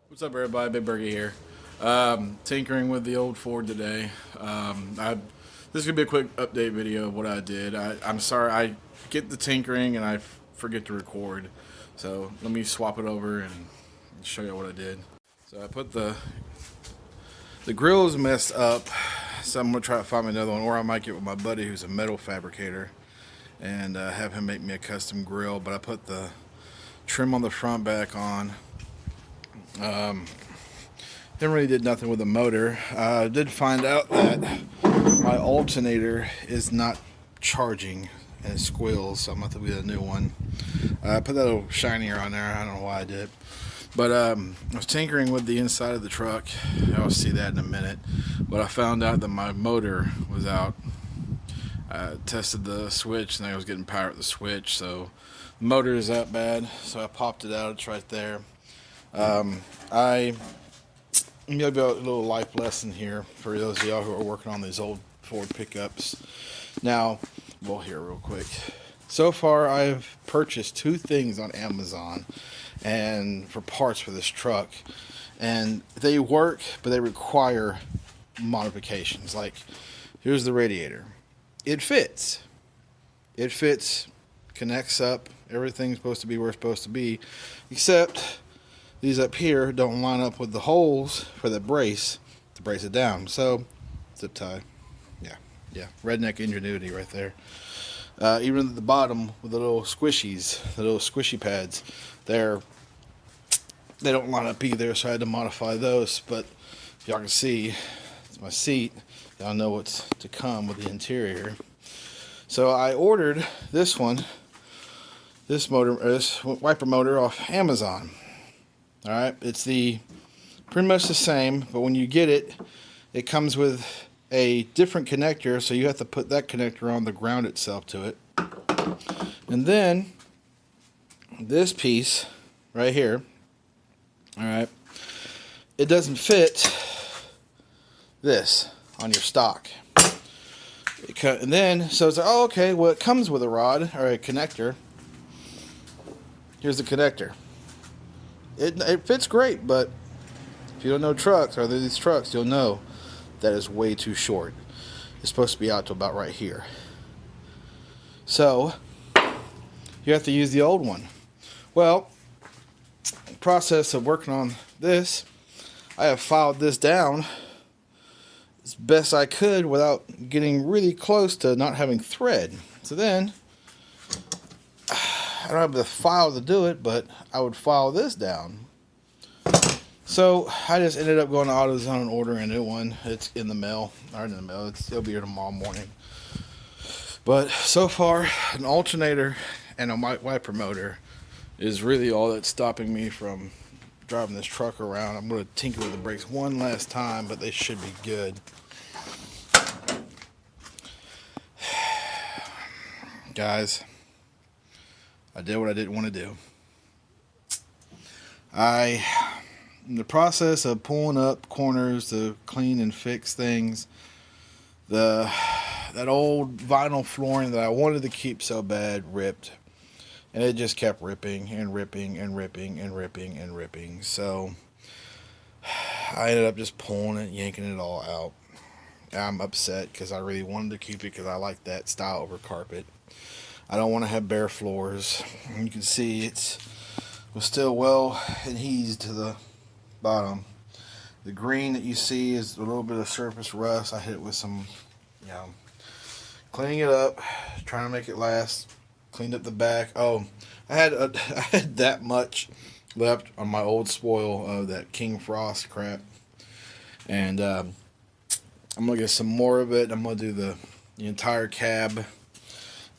What's up, everybody? Big Burger here. Tinkering with the old Ford today. This is gonna be a quick update video of what I did. I'm sorry, I get the tinkering and I forget to record. So let me swap it over and show you what I did. So I put the grill is messed up, so I'm gonna try to find me another one, or I might get with my buddy who's a metal fabricator and have him make me a custom grill. But I put the trim on the front back on. Then really did nothing with the motor. I did find out that my alternator is not charging and it squeals, so I'm going to have to get a new one. I put that little shinier on there. I don't know why I did. But I was tinkering with the inside of the truck. I'll see that in a minute. But I found out that my motor was out. I tested the switch and I was getting power at the switch, so the motor is that bad. So I popped it out. It's right there. Maybe a little life lesson here for those of y'all who are working on these old Ford pickups. Now, well, here real quick. So far, I've purchased two things on Amazon and for parts for this truck, and they work, but they require modifications. Like, here's the radiator. It fits. It fits, connects up. Everything's supposed to be where it's supposed to be, except these up here don't line up with the holes for the brace to brace it down. So, zip tie. Yeah. Redneck ingenuity right there. Even at the bottom with the little squishies, the little squishy pads, they don't line up either, so I had to modify those. But if y'all can see, it's my seat. Y'all know what's to come with the interior. So I ordered this wiper motor off Amazon. Alright, it's pretty much the same, but when you get it, it comes with a different connector, so you have to put that connector on the ground itself to it. And then this piece right here, alright, it doesn't fit this on your stock. And then, so it's like, oh, okay, well, it comes with a rod or a connector. Here's the connector. It fits great, but if you don't know trucks, or these trucks, you'll know that is way too short. It's supposed to be out to about right here. So, you have to use the old one. Well, the process of working on this, I have filed this down as best I could without getting really close to not having thread. So then, I don't have the file to do it, but I would file this down. So I just ended up going to AutoZone and ordering a new one. It's in the mail. It'll be here tomorrow morning. But so far, an alternator and a wiper motor is really all that's stopping me from driving this truck around. I'm going to tinker with the brakes one last time, but they should be good. Guys, I did what I didn't want to do. In the process of pulling up corners to clean and fix things, that old vinyl flooring that I wanted to keep so bad ripped, and it just kept ripping and ripping and ripping and ripping and ripping. So I ended up just pulling it, yanking it all out. I'm upset because I really wanted to keep it because I like that style over carpet. I don't want to have bare floors. You can see it was still well adhesed to the bottom. The green that you see is a little bit of surface rust. I hit it with some, cleaning it up, trying to make it last. Cleaned up the back. Oh, I had that much left on my old spoil of that King Frost crap, and I'm gonna get some more of it. I'm gonna do the entire cab.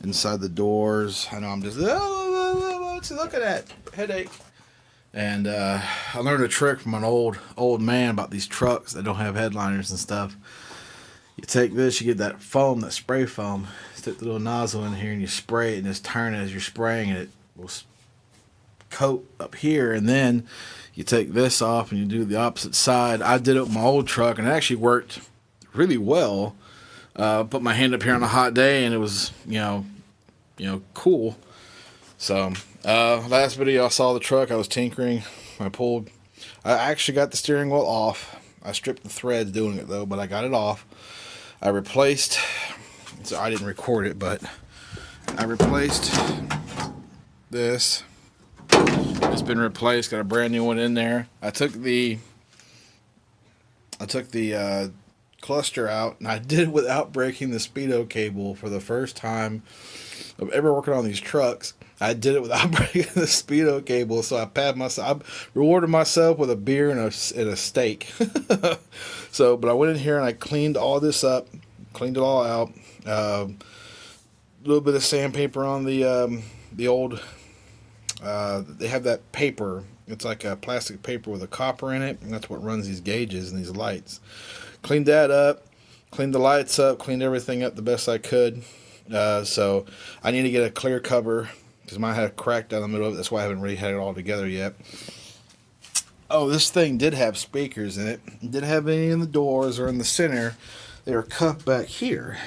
Inside the doors. I know I'm just, look at that headache. And I learned a trick from an old man about these trucks that don't have headliners and stuff. You take this, you get that foam, that spray foam, stick the little nozzle in here and you spray it and just turn it as you're spraying it. It will coat up here, and then you take this off and you do the opposite side. I did it with my old truck and it actually worked really well. Put my hand up here on a hot day and it was, cool. So, last video I saw the truck, I was tinkering. I pulled I actually got the steering wheel off. I stripped the threads doing it though, but I got it off. I replaced, so I didn't record it, but I replaced this. It's been replaced, got a brand new one in there. I took the cluster out, and I did it without breaking the speedo cable for the first time of ever working on these trucks. I did it without breaking the speedo cable, so I rewarded myself with a beer and a steak. So, but I went in here and I cleaned all this up, cleaned it all out. A little bit of sandpaper on the old. They have that paper. It's like a plastic paper with a copper in it, and that's what runs these gauges and these lights. Cleaned that up, cleaned the lights up, cleaned everything up the best I could. So I need to get a clear cover because mine had a crack down the middle of it. That's why I haven't really had it all together yet. Oh, this thing did have speakers in it. It didn't have any in the doors or in the center. They were cuffed back here.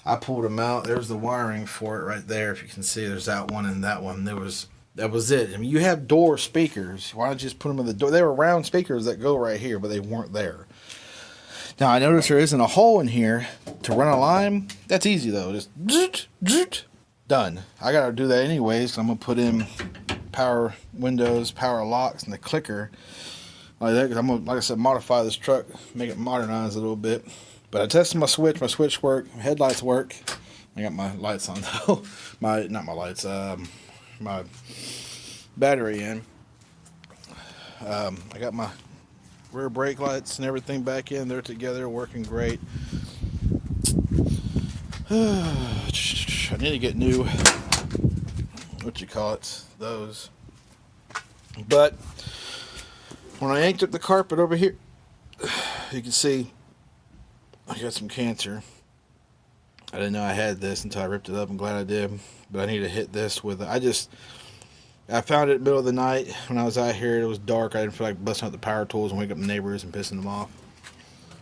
I pulled them out. There's the wiring for it right there. If you can see, there's that one and that one. That was it. I mean, you have door speakers. Why don't you just put them in the door? They were round speakers that go right here, but they weren't there. Now, I notice there isn't a hole in here to run a line. That's easy, though. Just done. I got to do that anyways. So I'm going to put in power windows, power locks, and the clicker like that. Because I'm going to, like I said, modify this truck, make it modernize a little bit. But I tested my switch. My switch worked. Headlights work. I got my lights on, though. My battery in. I got my rear brake lights and everything back in. They're together, working great. I need to get new, those. But when I yanked up the carpet over here, you can see I got some cancer. I didn't know I had this until I ripped it up. I'm glad I did. But I need to hit this with I found it in the middle of the night when I was out here. It was dark. I didn't feel like busting out the power tools and waking up the neighbors and pissing them off.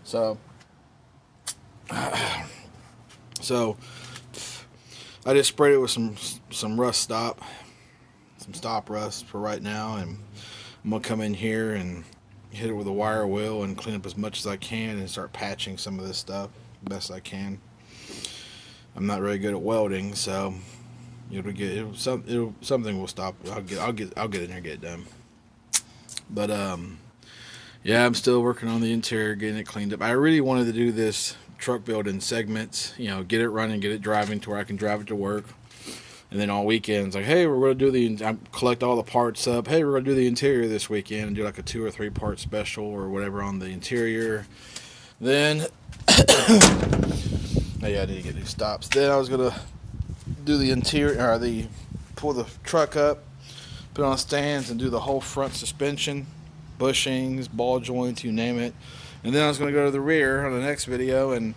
So I just sprayed it with some rust stop, some stop rust for right now, and I'm gonna come in here and hit it with a wire wheel and clean up as much as I can and start patching some of this stuff the best I can. I'm not really good at welding, so something will stop. I'll get in there and get it done. But yeah, I'm still working on the interior, getting it cleaned up. I really wanted to do this truck build in segments, get it running, get it driving to where I can drive it to work. And then on weekends, like, hey, we're going to do I collect all the parts up. Hey, we're going to do the interior this weekend and do like a 2 or 3 part special or whatever on the interior. Then, yeah, I need to get these stops. Then I was going to do the interior, pull the truck up, put it on stands and do the whole front suspension, bushings, ball joints, you name it. And then I was going to go to the rear on the next video and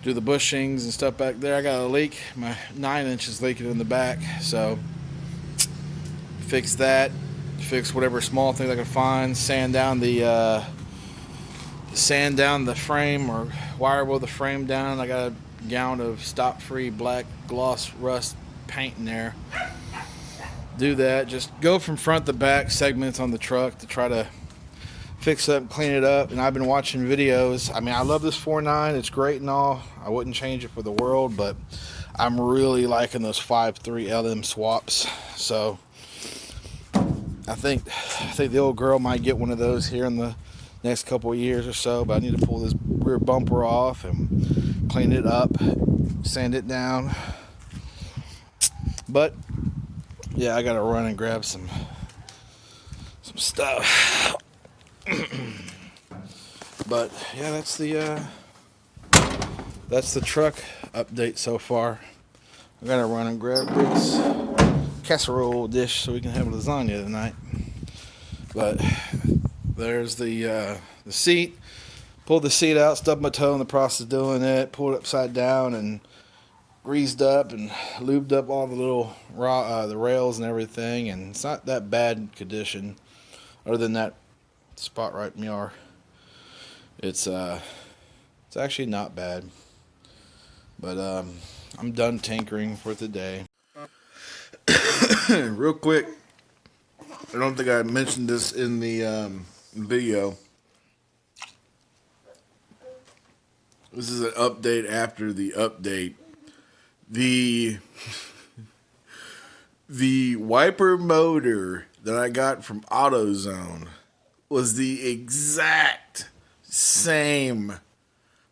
do the bushings and stuff back there. I got a leak. My 9-inch is leaking in the back, so fix that. Fix whatever small things I can find. Sand down the frame or wire wheel the frame down. I got a gallon of stop-free black gloss rust paint in there. Do that. Just go from front to back segments on the truck to try to fix up, clean it up. And I've been watching videos. I mean, I love this 4.9. It's great and all. I wouldn't change it for the world, but I'm really liking those 5.3 LM swaps. So I think the old girl might get one of those here in the next couple of years or so. But I need to pull this rear bumper off and clean it up, sand it down. But yeah, I gotta run and grab some stuff. But yeah, that's the truck update so far. I gotta run and grab this casserole dish so we can have lasagna tonight. But there's the seat. Pulled the seat out, stubbed my toe in the process of doing it. Pulled it upside down and greased up and lubed up all the little the rails and everything. And it's not that bad condition, other than that spot right in there. It's actually not bad. But I'm done tinkering for today. Real quick, I don't think I mentioned this in the video. This is an update after the update. The the wiper motor that I got from AutoZone was the exact same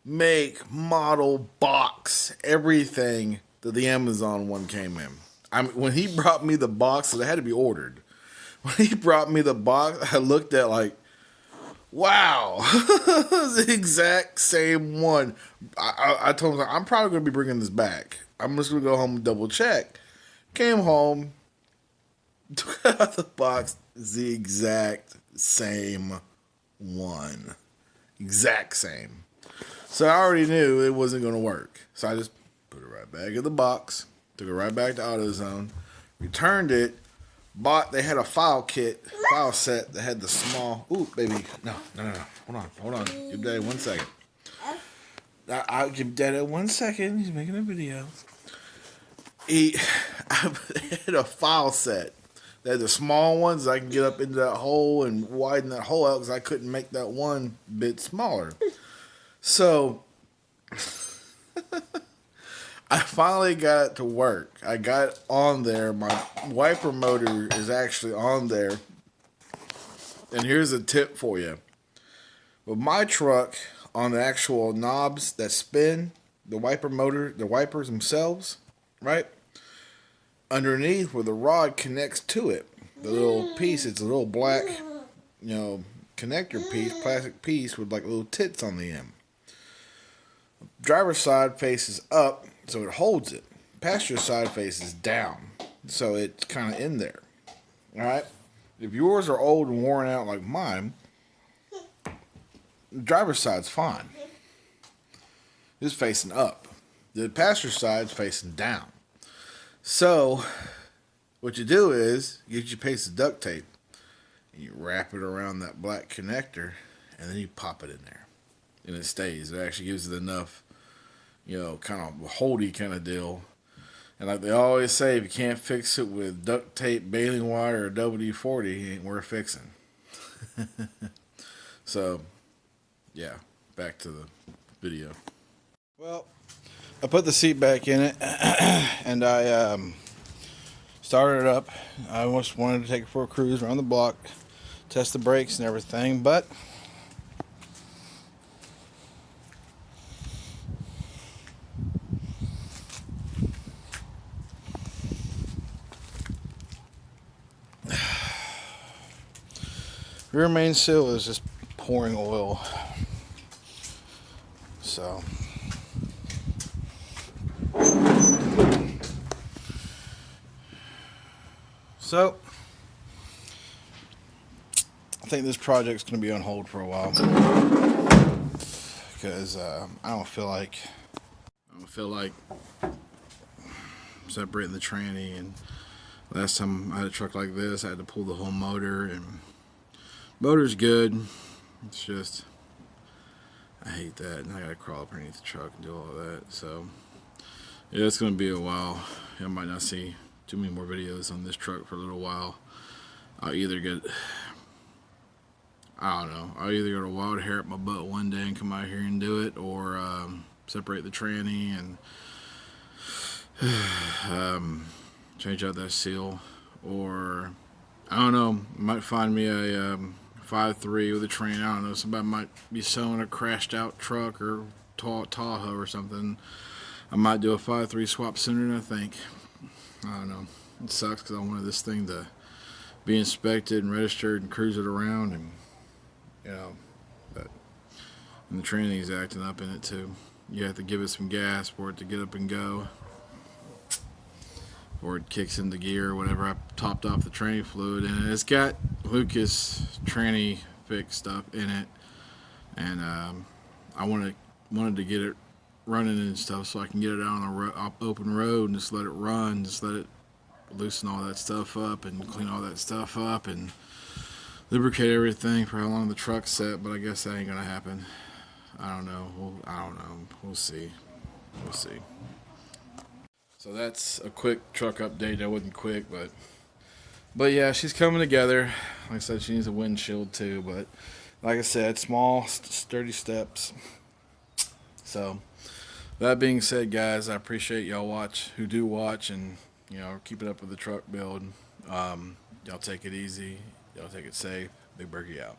make, model, box, everything that the Amazon one came in. When he brought me the box, so it had to be ordered. When he brought me the box, I looked at like, wow, the exact same one. I told him, I'm probably going to be bringing this back. I'm just going to go home and double check. Came home, took out the box, it's the exact same one. Exact same. So I already knew it wasn't going to work. So I just put it right back in the box, took it right back to AutoZone, returned it, they had a file set that had the small, ooh, baby, no, hold on, give Daddy 1 second. I'll give Daddy 1 second, he's making a video. I had a file set that had the small ones, I can get up into that hole and widen that hole out because I couldn't make that one bit smaller. So, I finally got it to work. I got it on there. My wiper motor is actually on there. And here's a tip for you. With my truck, on the actual knobs that spin, the wiper motor, the wipers themselves, right? Underneath where the rod connects to it, the little piece, it's a little black, connector piece, plastic piece with like little tits on the end. Driver's side faces up, so it holds it. Passenger side faces down, so it's kind of in there. All right? If yours are old and worn out like mine, the driver's side's fine. It's facing up. The passenger side's facing down. So, what you do is, you get your piece of duct tape, and you wrap it around that black connector, and then you pop it in there. And it stays. It actually gives it enough, kind of a holdy kind of deal. And like they always say, if you can't fix it with duct tape, baling wire, or WD-40, it ain't worth fixing. So, yeah, back to the video. Well, I put the seat back in it, and I started it up. I just wanted to take it for a cruise around the block, test the brakes and everything, but rear main seal is just pouring oil. So I think this project's going to be on hold for a while because I don't feel like separating the tranny. And last time I had a truck like this, I had to pull the whole motor, and motor's good. It's just I hate that, and I gotta crawl up underneath the truck and do all of that. So yeah, it's gonna be a while. I might not see too many more videos on this truck for a little while. I'll either go to wild hair up my butt one day and come out here and do it, or separate the tranny and change out that seal, or I don't know, might find me a 5.3 with a train. I don't know, somebody might be selling a crashed out truck or Tahoe or something. I might do a 5.3 swap sooner than I think. I don't know. It sucks because I wanted this thing to be inspected and registered and cruise it around, and and the training's acting up in it too. You have to give it some gas for it to get up and go, or it kicks into gear or whatever. I topped off the tranny fluid, and it's got Lucas tranny fix stuff in it, and I wanted to get it running and stuff so I can get it out on the open road and just let it run, just let it loosen all that stuff up and clean all that stuff up and lubricate everything for how long the truck's set. But I guess that ain't gonna happen. I don't know. We'll see. So that's a quick truck update. That wasn't quick, but But yeah, she's coming together. Like I said, she needs a windshield too. But like I said, small, sturdy steps. So that being said, guys, I appreciate y'all who do watch, and keep it up with the truck build. Y'all take it easy. Y'all take it safe. Big Berkey out.